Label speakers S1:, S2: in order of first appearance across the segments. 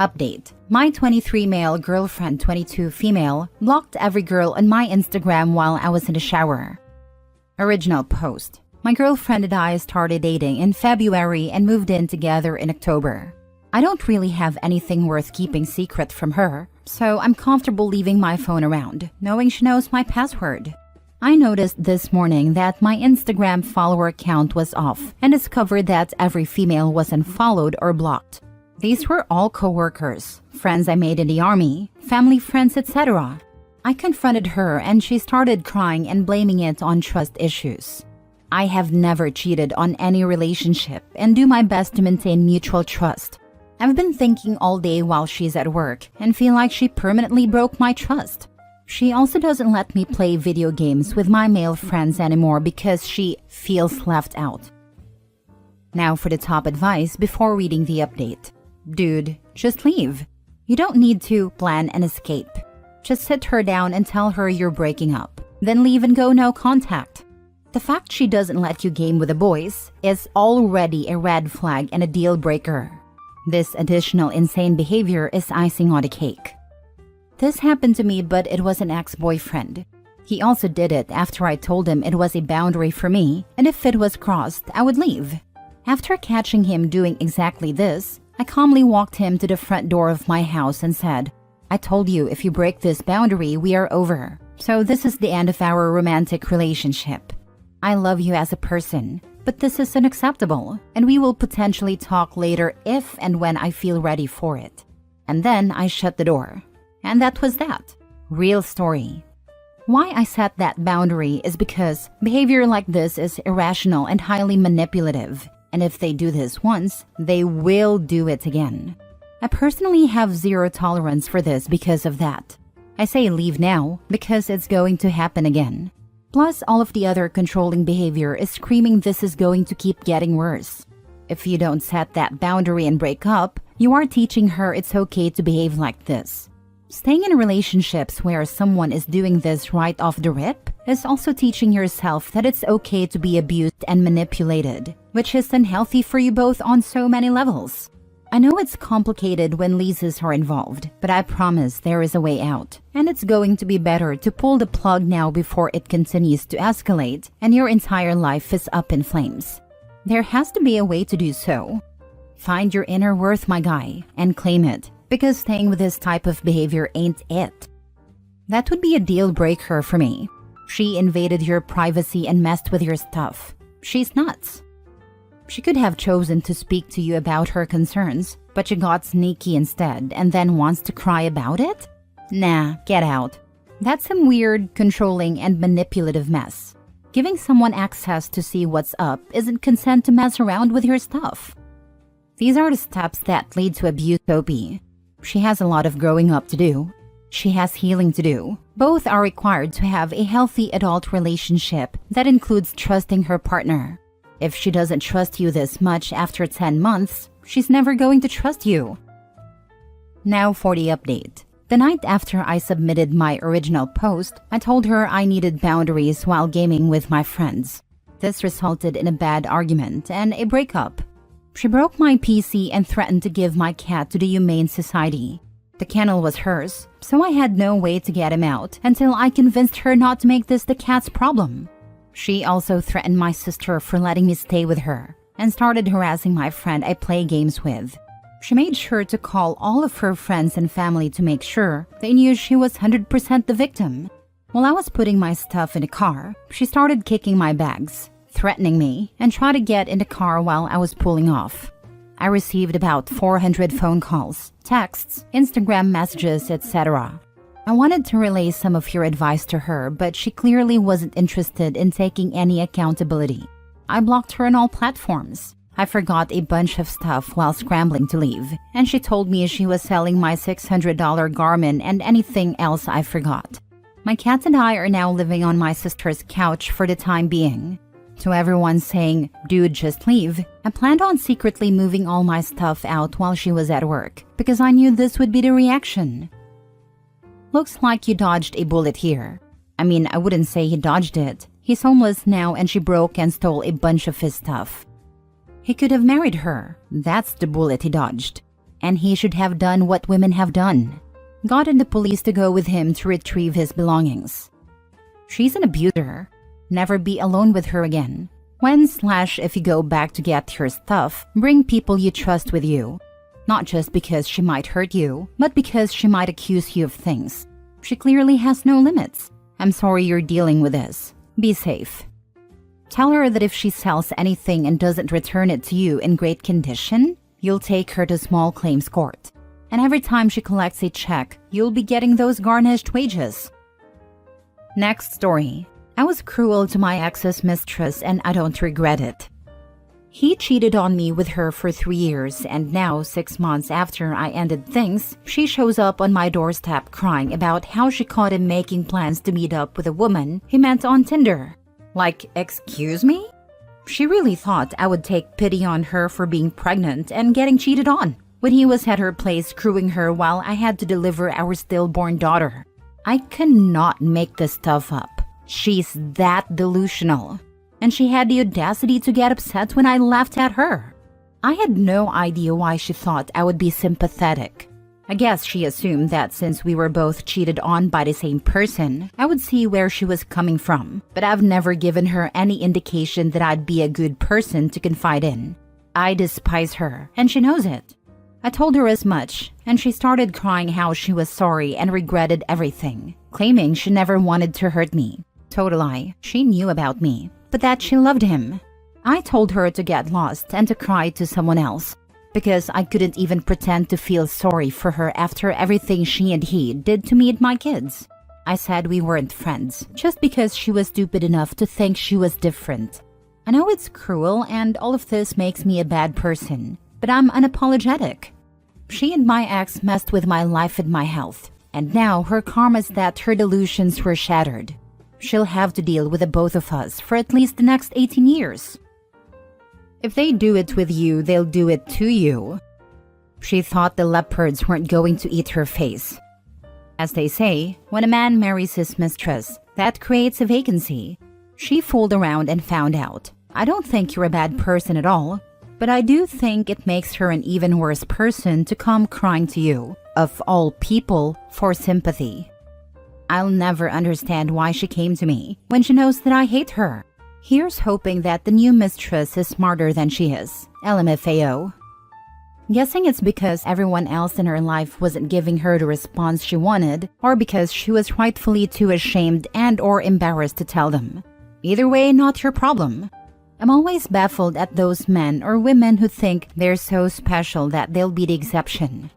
S1: Update. My 23 male girlfriend 22 female blocked every girl on my Instagram while I was in the shower. Original post. My girlfriend and I started dating in February and moved in together in October. I don't really have anything worth keeping secret from her, so I'm comfortable leaving my phone around, knowing she knows my password. I noticed this morning that my Instagram follower count was off and discovered that every female was unfollowed or blocked. These were all co-workers, friends I made in the army, family friends, etc. I confronted her and she started crying and blaming it on trust issues. I have never cheated on any relationship and do my best to maintain mutual trust. I've been thinking all day while she's at work and feel like she permanently broke my trust. She also doesn't let me play video games with my male friends anymore because she feels left out. Now for the top advice before reading the update. Dude, just leave. You don't need to plan an escape. Just sit her down and tell her you're breaking up. Then leave and go no contact. The fact she doesn't let you game with the boys is already a red flag and a deal breaker. This additional insane behavior is icing on the cake. This happened to me, but it was an ex-boyfriend. He also did it after I told him it was a boundary for me, and if it was crossed, I would leave. After catching him doing exactly this, I calmly walked him to the front door of my house and said, I told you if you break this boundary, we are over. So this is the end of our romantic relationship. I love you as a person, but this is unacceptable, and we will potentially talk later if and when I feel ready for it. And then I shut the door. And that was that. Real story. Why I set that boundary is because behavior like this is irrational and highly manipulative. And if they do this once, they will do it again. I personally have zero tolerance for this because of that. I say leave now because it's going to happen again. Plus, all of the other controlling behavior is screaming this is going to keep getting worse. If you don't set that boundary and break up, you are teaching her it's okay to behave like this. Staying in relationships where someone is doing this right off the rip is also teaching yourself that it's okay to be abused and manipulated, which is unhealthy for you both on so many levels. I know it's complicated when leases are involved, but I promise there is a way out. And it's going to be better to pull the plug now before it continues to escalate and your entire life is up in flames. There has to be a way to do so. Find your inner worth, my guy, and claim it. Because staying with this type of behavior ain't it. That would be a deal breaker for me. She invaded your privacy and messed with your stuff. She's nuts. She could have chosen to speak to you about her concerns, but you got sneaky instead and then wants to cry about it? Nah, get out. That's some weird, controlling, and manipulative mess. Giving someone access to see what's up isn't consent to mess around with your stuff. These are the steps that lead to abuse, Sophie. She has a lot of growing up to do. She has healing to do. Both are required to have a healthy adult relationship that includes trusting her partner. If she doesn't trust you this much after 10 months, she's never going to trust you. Now for the update. The night after I submitted my original post, I told her I needed boundaries while gaming with my friends. This resulted in a bad argument and a breakup. She broke my PC and threatened to give my cat to the Humane Society. The kennel was hers, so I had no way to get him out until I convinced her not to make this the cat's problem. She also threatened my sister for letting me stay with her and started harassing my friend I play games with. She made sure to call all of her friends and family to make sure they knew she was 100% the victim. While I was putting my stuff in the car, she started kicking my bags, threatening me, and tried to get in the car while I was pulling off. I received about 400 phone calls, texts, Instagram messages, etc. I wanted to relay some of your advice to her, but she clearly wasn't interested in taking any accountability. I blocked her on all platforms. I forgot a bunch of stuff while scrambling to leave, and she told me she was selling my $600 Garmin and anything else I forgot. My cat and I are now living on my sister's couch for the time being. To everyone saying, dude, just leave, I planned on secretly moving all my stuff out while she was at work, because I knew this would be the reaction. Looks like you dodged a bullet here. I mean, I wouldn't say he dodged it. He's homeless now and she broke and stole a bunch of his stuff. He could have married her. That's the bullet he dodged. and he should have done what women have done. Gotten the police to go with him to retrieve his belongings. She's an abuser. Never be alone with her again. If you go back to get your stuff, bring people you trust with you. Not just because she might hurt you, but because she might accuse you of things. She clearly has no limits. I'm sorry you're dealing with this. Be safe. Tell her that if she sells anything and doesn't return it to you in great condition, you'll take her to small claims court. And every time she collects a check, you'll be getting those garnished wages. Next story. I was cruel to my ex's mistress and I don't regret it. He cheated on me with her for 3 years, and now 6 months after I ended things, she shows up on my doorstep crying about how she caught him making plans to meet up with a woman he met on Tinder. Like, excuse me? She really thought I would take pity on her for being pregnant and getting cheated on when he was at her place screwing her while I had to deliver our stillborn daughter. I cannot make this stuff up. She's that delusional. And she had the audacity to get upset when I laughed at her. I had no idea why she thought I would be sympathetic. I guess she assumed that since we were both cheated on by the same person, I would see where she was coming from. But I've never given her any indication that I'd be a good person to confide in. I despise her, and she knows it. I told her as much, and she started crying how she was sorry and regretted everything, claiming she never wanted to hurt me. Total lie. She knew about me, but that she loved him. I told her to get lost and to cry to someone else, because I couldn't even pretend to feel sorry for her after everything she and he did to me and my kids. I said we weren't friends, just because she was stupid enough to think she was different. I know it's cruel and all of this makes me a bad person, but I'm unapologetic. She and my ex messed with my life and my health, and now her karma's that her delusions were shattered. She'll have to deal with the both of us for at least the next 18 years. If they do it with you, they'll do it to you. She thought the leopards weren't going to eat her face. As they say, when a man marries his mistress, that creates a vacancy. She fooled around and found out. I don't think you're a bad person at all, but I do think it makes her an even worse person to come crying to you, of all people, for sympathy. I'll never understand why she came to me when she knows that I hate her. Here's hoping that the new mistress is smarter than she is. LMFAO. Guessing it's because everyone else in her life wasn't giving her the response she wanted, or because she was rightfully too ashamed and or embarrassed to tell them. Either way, not your problem. I'm always baffled at those men or women who think they're so special that they'll be the exception.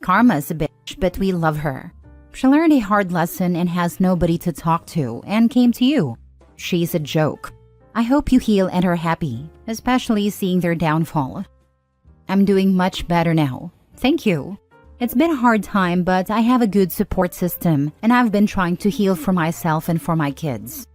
S1: Karma's a bitch, but we love her. She learned a hard lesson and has nobody to talk to and came to you. She's a joke. I hope you heal and are happy, especially seeing their downfall. I'm doing much better now. Thank you. It's been a hard time, but I have a good support system and I've been trying to heal for myself and for my kids.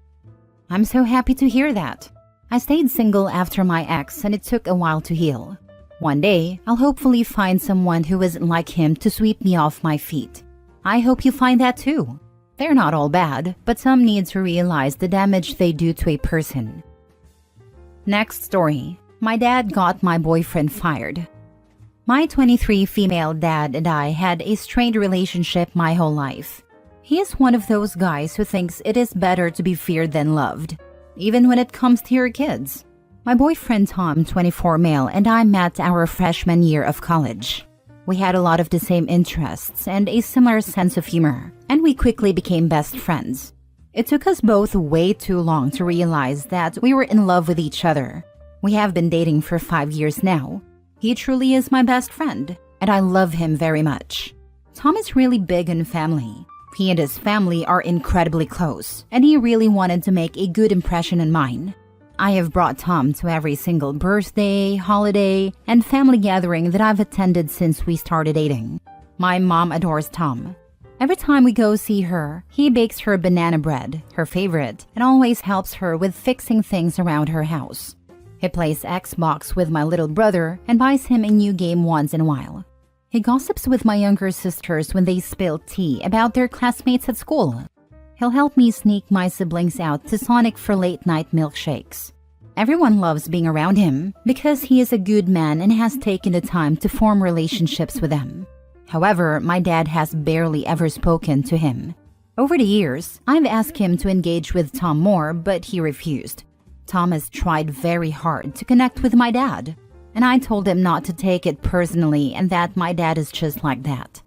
S1: I'm so happy to hear that. I stayed single after my ex and it took a while to heal. One day, I'll hopefully find someone who isn't like him to sweep me off my feet. I hope you find that too. They're not all bad, but some need to realize the damage they do to a person. Next story. My dad got my boyfriend fired. My 23 female dad and I had a strained relationship my whole life. He is one of those guys who thinks it is better to be feared than loved, even when it comes to your kids. My boyfriend Tom, 24 male, and I met our freshman year of college. We had a lot of the same interests and a similar sense of humor, and we quickly became best friends. It took us both way too long to realize that we were in love with each other. We have been dating for 5 years now. He truly is my best friend, and I love him very much. Tom is really big on family. He and his family are incredibly close, and he really wanted to make a good impression on mine. I have brought Tom to every single birthday, holiday, and family gathering that I've attended since we started dating. My mom adores Tom. Every time we go see her, he bakes her banana bread, her favorite, and always helps her with fixing things around her house. He plays Xbox with my little brother and buys him a new game once in a while. He gossips with my younger sisters when they spill tea about their classmates at school. He'll help me sneak my siblings out to Sonic for late-night milkshakes. Everyone loves being around him because he is a good man and has taken the time to form relationships with them. However, my dad has barely ever spoken to him. Over the years, I've asked him to engage with Tom more, but he refused. Tom has tried very hard to connect with my dad, and I told him not to take it personally and that my dad is just like that.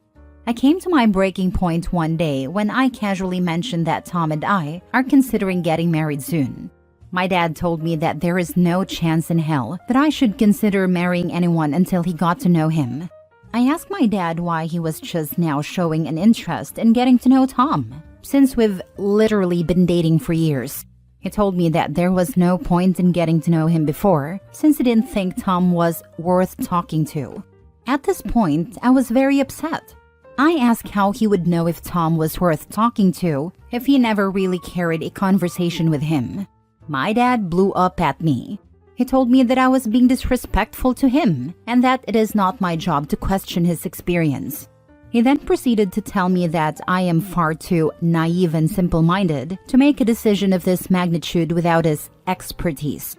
S1: I came to my breaking point one day when I casually mentioned that Tom and I are considering getting married soon. My dad told me that there is no chance in hell that I should consider marrying anyone until he got to know him. I asked my dad why he was just now showing an interest in getting to know Tom, since we've literally been dating for years. He told me that there was no point in getting to know him before, since he didn't think Tom was worth talking to. At this point, I was very upset. I asked how he would know if Tom was worth talking to if he never really carried a conversation with him. My dad blew up at me. He told me that I was being disrespectful to him and that it is not my job to question his experience. He then proceeded to tell me that I am far too naive and simple-minded to make a decision of this magnitude without his expertise.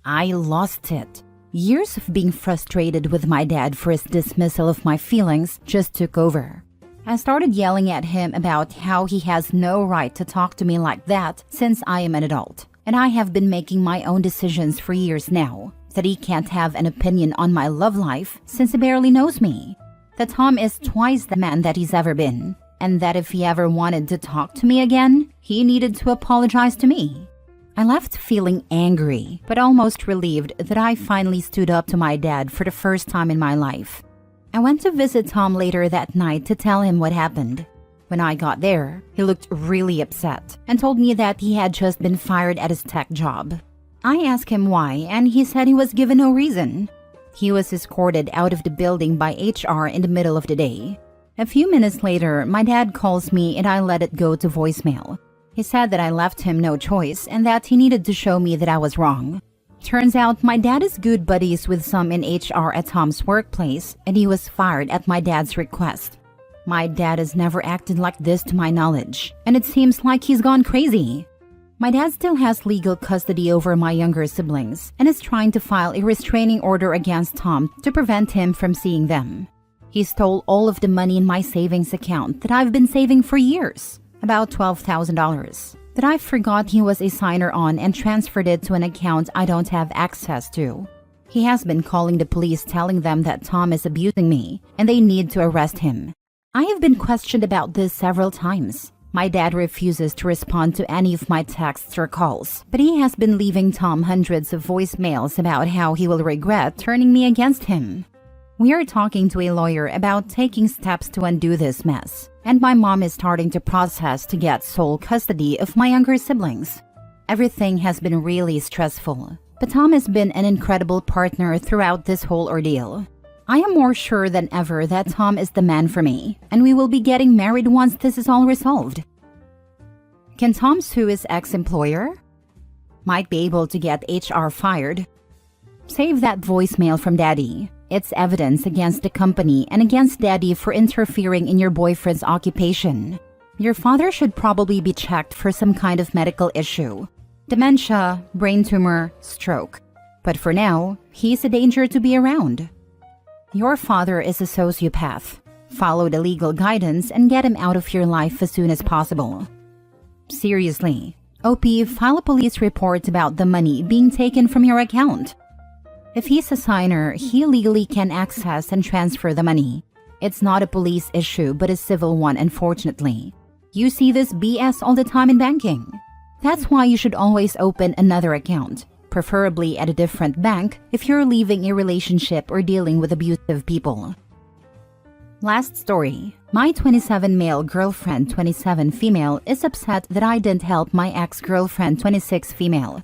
S1: I lost it. Years of being frustrated with my dad for his dismissal of my feelings just took over. I started yelling at him about how he has no right to talk to me like that since I am an adult, and I have been making my own decisions for years now, that he can't have an opinion on my love life since he barely knows me, that Tom is twice the man that he's ever been, and that if he ever wanted to talk to me again, he needed to apologize to me. I left feeling angry, but almost relieved that I finally stood up to my dad for the first time in my life. I went to visit Tom later that night to tell him what happened. When I got there, he looked really upset and told me that he had just been fired at his tech job. I asked him why, and he said he was given no reason. He was escorted out of the building by HR in the middle of the day. A few minutes later, my dad calls me and I let it go to voicemail. He said that I left him no choice and that he needed to show me that I was wrong. Turns out my dad is good buddies with some in HR at Tom's workplace, and he was fired at my dad's request. My dad has never acted like this to my knowledge, and it seems like he's gone crazy. My dad still has legal custody over my younger siblings and is trying to file a restraining order against Tom to prevent him from seeing them. He stole all of the money in my savings account that I've been saving for years, about $12,000, that I forgot he was a signer on and transferred it to an account I don't have access to. He has been calling the police telling them that Tom is abusing me and they need to arrest him. I have been questioned about this several times. My dad refuses to respond to any of my texts or calls, but he has been leaving Tom hundreds of voicemails about how he will regret turning me against him. We are talking to a lawyer about taking steps to undo this mess, and my mom is starting to process to get sole custody of my younger siblings. Everything has been really stressful, but Tom has been an incredible partner throughout this whole ordeal. I am more sure than ever that Tom is the man for me, and we will be getting married once this is all resolved. Can Tom sue his ex-employer? Might be able to get HR fired. Save that voicemail from Daddy. It's evidence against the company and against Daddy for interfering in your boyfriend's occupation. Your father should probably be checked for some kind of medical issue. Dementia, brain tumor, stroke. But for now, he's a danger to be around. Your father is a sociopath. Follow the legal guidance and get him out of your life as soon as possible. Seriously, OP, file a police report about the money being taken from your account. If he's a signer, he legally can access and transfer the money. It's not a police issue, but a civil one, unfortunately. You see this BS all the time in banking. That's why you should always open another account, preferably at a different bank if you're leaving a relationship or dealing with abusive people. Last story. My 27 male girlfriend, 27 female, is upset that I didn't help my ex-girlfriend, 26 female.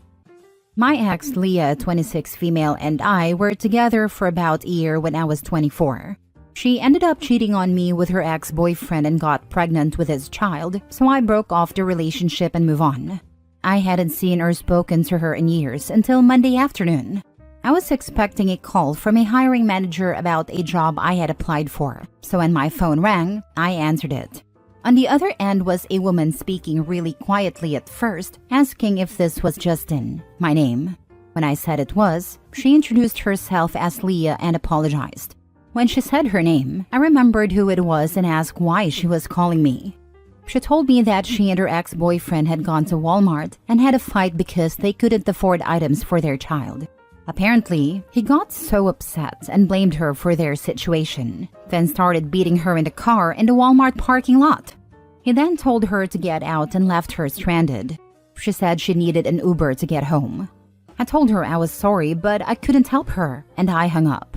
S1: My ex, Leah, 26 female, and I were together for about a year when I was 24. She ended up cheating on me with her ex-boyfriend and got pregnant with his child, so I broke off the relationship and moved on. I hadn't seen or spoken to her in years until Monday afternoon. I was expecting a call from a hiring manager about a job I had applied for, so when my phone rang, I answered it. On the other end was a woman speaking really quietly at first, asking if this was Justin, my name. When I said it was, she introduced herself as Leah and apologized. When she said her name, I remembered who it was and asked why she was calling me. She told me that she and her ex-boyfriend had gone to Walmart and had a fight because they couldn't afford items for their child. Apparently, he got so upset and blamed her for their situation, then started beating her in the car in the Walmart parking lot. He then told her to get out and left her stranded. She said she needed an Uber to get home. I told her I was sorry, but I couldn't help her, and I hung up.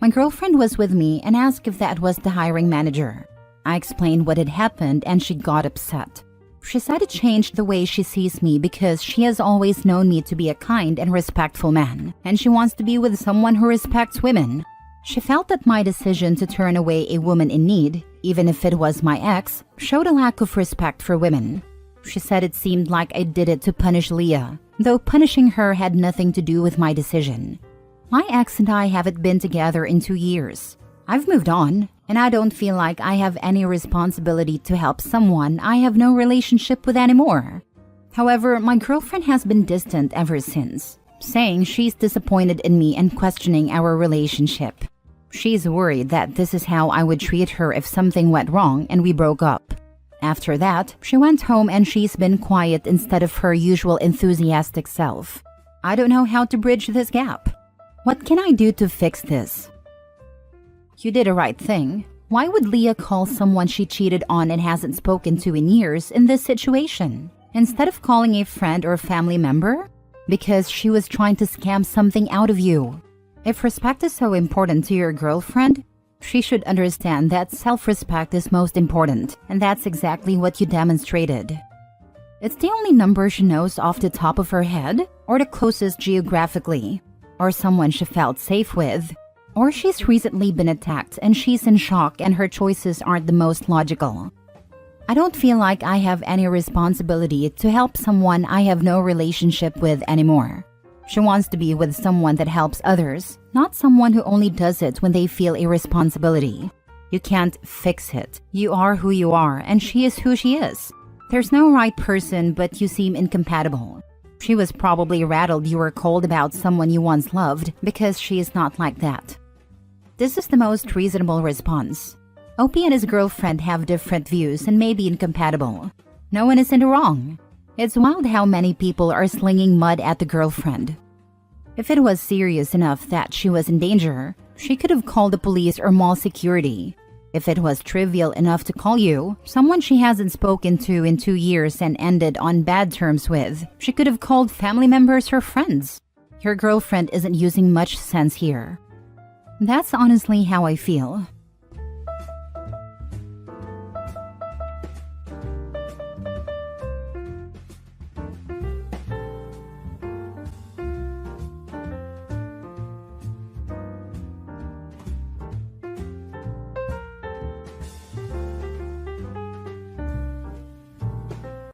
S1: My girlfriend was with me and asked if that was the hiring manager. I explained what had happened and she got upset. She said it changed the way she sees me because she has always known me to be a kind and respectful man, and she wants to be with someone who respects women. She felt that my decision to turn away a woman in need, even if it was my ex, showed a lack of respect for women. She said it seemed like I did it to punish Leah, though punishing her had nothing to do with my decision. My ex and I haven't been together in 2 years. I've moved on, and I don't feel like I have any responsibility to help someone I have no relationship with anymore. However, my girlfriend has been distant ever since, saying she's disappointed in me and questioning our relationship. She's worried that this is how I would treat her if something went wrong and we broke up. After that, she went home and she's been quiet instead of her usual enthusiastic self. I don't know how to bridge this gap. What can I do to fix this? You did the right thing. Why would Leah call someone she cheated on and hasn't spoken to in years in this situation, instead of calling a friend or family member? Because she was trying to scam something out of you. If respect is so important to your girlfriend, she should understand that self-respect is most important, and that's exactly what you demonstrated. It's the only number she knows off the top of her head, or the closest geographically, or someone she felt safe with, or she's recently been attacked and she's in shock and her choices aren't the most logical. I don't feel like I have any responsibility to help someone I have no relationship with anymore. She wants to be with someone that helps others, not someone who only does it when they feel a responsibility. You can't fix it. You are who you are, and she is who she is. There's no right person, but you seem incompatible. She was probably rattled you were cold about someone you once loved because she is not like that. This is the most reasonable response. Opie and his girlfriend have different views and may be incompatible. No one is in the wrong. It's wild how many people are slinging mud at the girlfriend. If it was serious enough that she was in danger, she could have called the police or mall security. If it was trivial enough to call you, someone she hasn't spoken to in 2 years and ended on bad terms with, she could have called family members or friends. Your girlfriend isn't using much sense here. That's honestly how I feel.